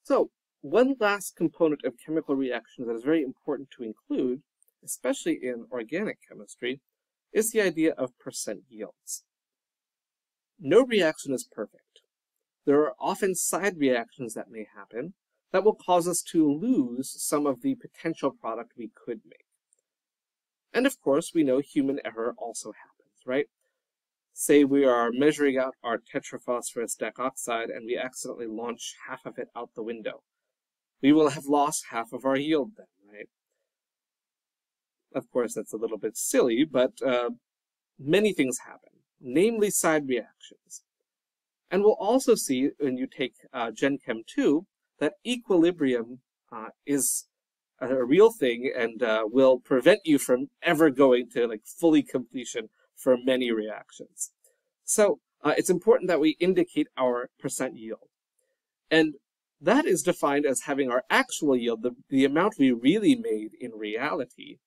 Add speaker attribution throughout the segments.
Speaker 1: So, one last component of chemical reactions that is very important to include, especially in organic chemistry, is the idea of percent yields. No reaction is perfect. There are often side reactions that may happen that will cause us to lose some of the potential product we could make. And of course, we know human error also happens, right? Say we are measuring out our tetraphosphorus dicoxide and we accidentally launch half of it out the window. We will have lost half of our yield then, right? Of course, that's a little bit silly, but many things happen, namely side reactions. And we'll also see when you take Gen Chem 2 that equilibrium is a real thing and will prevent you from ever going to like fully completion for many reactions. So it's important that we indicate our percent yield. And that is defined as having our actual yield, the amount we really made in reality,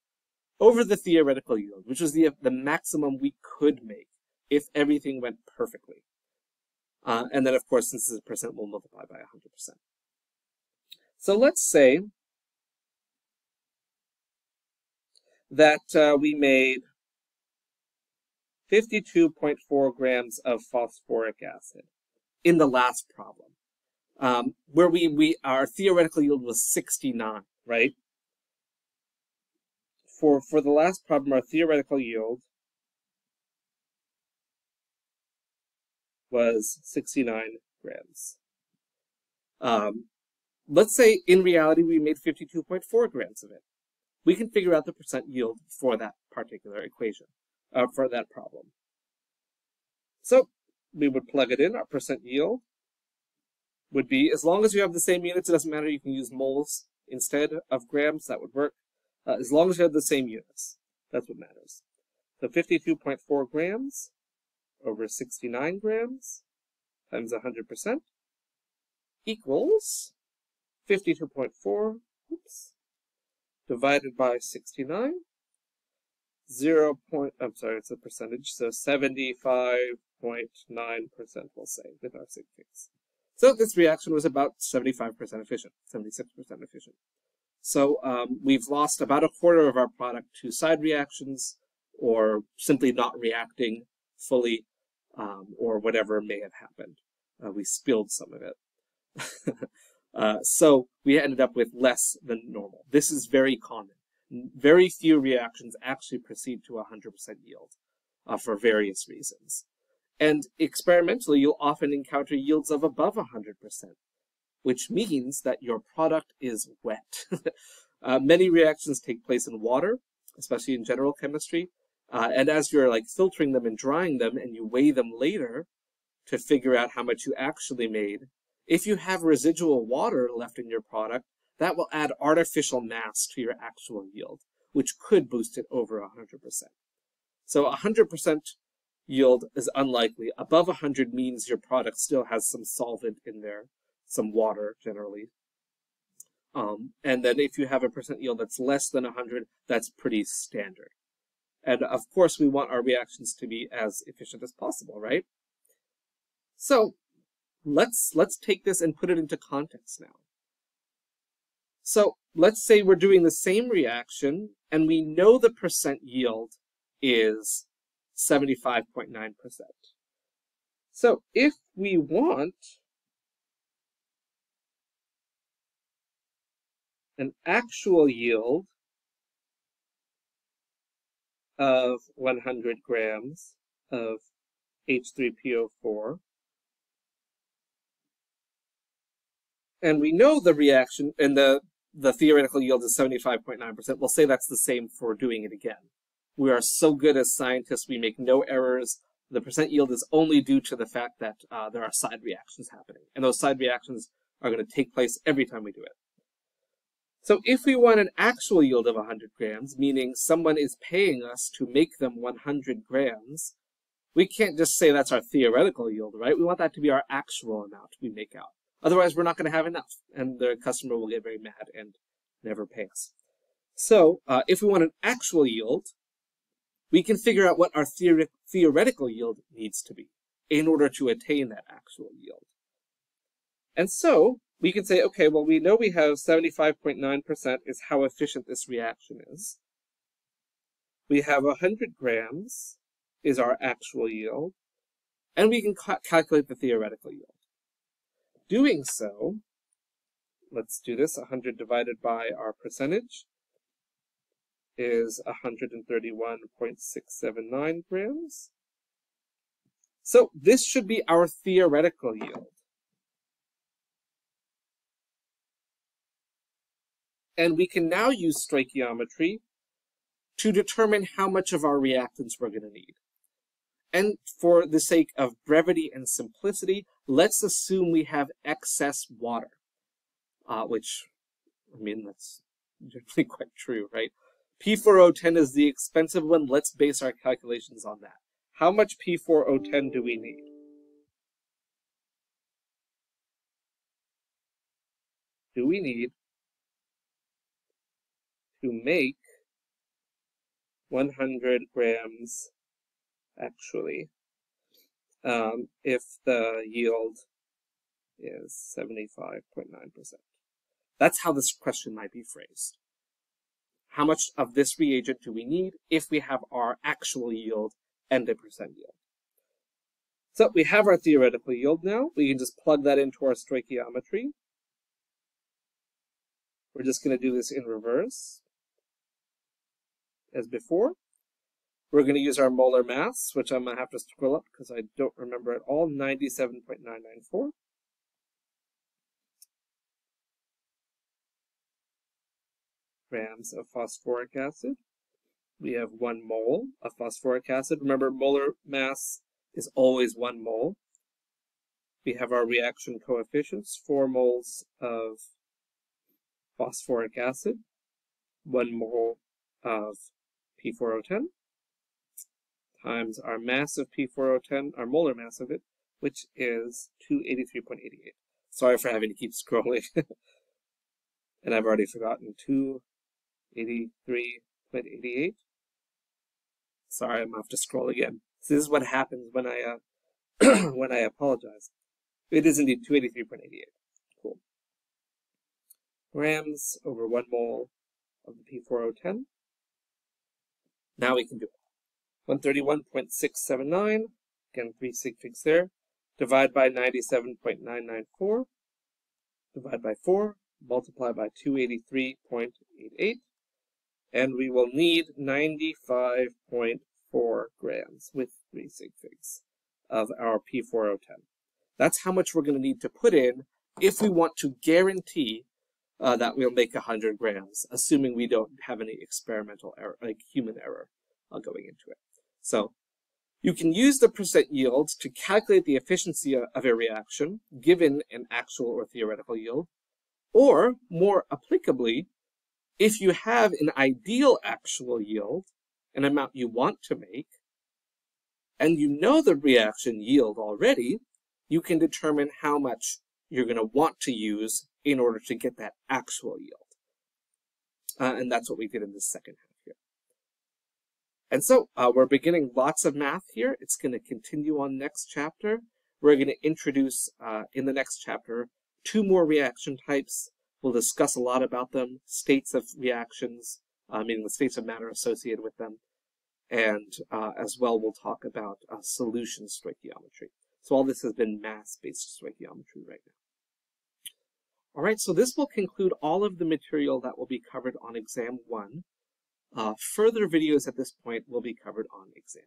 Speaker 1: over the theoretical yield, which is the maximum we could make if everything went perfectly. And then, of course, since this is a percent, we'll multiply by 100%. So let's say that we made 52.4 grams of phosphoric acid in the last problem, where our theoretical yield was 69, right? For the last problem, our theoretical yield was 69 grams. Let's say in reality we made 52.4 grams of it. We can figure out the percent yield for that particular equation, for that problem. So we would plug it in. Our percent yield would be, as long as you have the same units, it doesn't matter, you can use moles instead of grams, that would work. As long as you have the same units, that's what matters. So 52.4 grams over 69 grams times 100% equals 52.4, divided by 69, it's a percentage, so 75.9% we'll say with our sig figs. So this reaction was about 75% efficient, 76% efficient. So we've lost about a quarter of our product to side reactions, or simply not reacting fully, or whatever may have happened. We spilled some of it. So we ended up with less than normal. This is very common. Very few reactions actually proceed to 100% yield for various reasons. And experimentally, you'll often encounter yields of above 100%. Which means that your product is wet. Many reactions take place in water, especially in general chemistry. And as you're like filtering them and drying them and you weigh them later to figure out how much you actually made, if you have residual water left in your product, that will add artificial mass to your actual yield, which could boost it over 100%. So 100% yield is unlikely. Above 100 means your product still has some solvent in there, some water generally. And then if you have a percent yield that's less than 100, that's pretty standard. And of course, we want our reactions to be as efficient as possible, right? So let's take this and put it into context now. So let's say we're doing the same reaction and we know the percent yield is 75.9%. So if we want an actual yield of 100 grams of H3PO4, and we know the reaction, and the theoretical yield is 75.9%, we'll say that's the same for doing it again. We are so good as scientists, we make no errors. The percent yield is only due to the fact that there are side reactions happening, and those side reactions are going to take place every time we do it. So if we want an actual yield of 100 grams, meaning someone is paying us to make them 100 grams, we can't just say that's our theoretical yield, right? We want that to be our actual amount we make out. Otherwise, we're not going to have enough, and the customer will get very mad and never pay us. So if we want an actual yield, we can figure out what our theoretical yield needs to be in order to attain that actual yield. And so we can say, okay, well, we know we have 75.9% is how efficient this reaction is. We have 100 grams is our actual yield, and we can calculate the theoretical yield. Doing so, let's do this. 100 divided by our percentage is 131.679 grams. So this should be our theoretical yield. And we can now use stoichiometry to determine how much of our reactants we're going to need. And for the sake of brevity and simplicity, let's assume we have excess water, which, I mean, that's generally quite true, right? P4O10 is the expensive one. Let's base our calculations on that. How much P4O10 do we need? Do we need to make 100 grams actually, if the yield is 75.9%. That's how this question might be phrased. How much of this reagent do we need if we have our actual yield and a percent yield? So we have our theoretical yield now. We can just plug that into our stoichiometry. We're just going to do this in reverse as before. We're going to use our molar mass, which I'm going to have to scroll up because I don't remember at all, 97.994. Grams of phosphoric acid. We have 1 mole of phosphoric acid. Remember, molar mass is always 1 mole. We have our reaction coefficients, 4 moles of phosphoric acid, 1 mole of P4O10, times our mass of P4O10, our molar mass of it, which is 283.88. Sorry for having to keep scrolling. And I've already forgotten 283.88. Sorry, I'm going to have to scroll again. So this is what happens when I when I apologize. It is indeed 283.88. Cool. Grams over 1 mole of the P4O10. Now we can do it. 131.679, again 3 sig figs there, divide by 97.994, divide by 4, multiply by 283.88, and we will need 95.4 grams with 3 sig figs of our P4O10. That's how much we're going to need to put in if we want to guarantee that we'll make 100 grams, assuming we don't have any experimental error, like human error, going into it. So you can use the percent yield to calculate the efficiency of a reaction given an actual or theoretical yield, or more applicably, if you have an ideal actual yield, an amount you want to make, and you know the reaction yield already, you can determine how much you're going to want to use in order to get that actual yield. And that's what we did in the second half here. And so we're beginning lots of math here. It's going to continue on next chapter. We're going to introduce in the next chapter 2 more reaction types. We'll discuss a lot about them, states of reactions, meaning the states of matter associated with them. And as well, we'll talk about solution stoichiometry. So all this has been mass-based stoichiometry right now. All right, so this will conclude all of the material that will be covered on exam 1. Further videos at this point will be covered on exam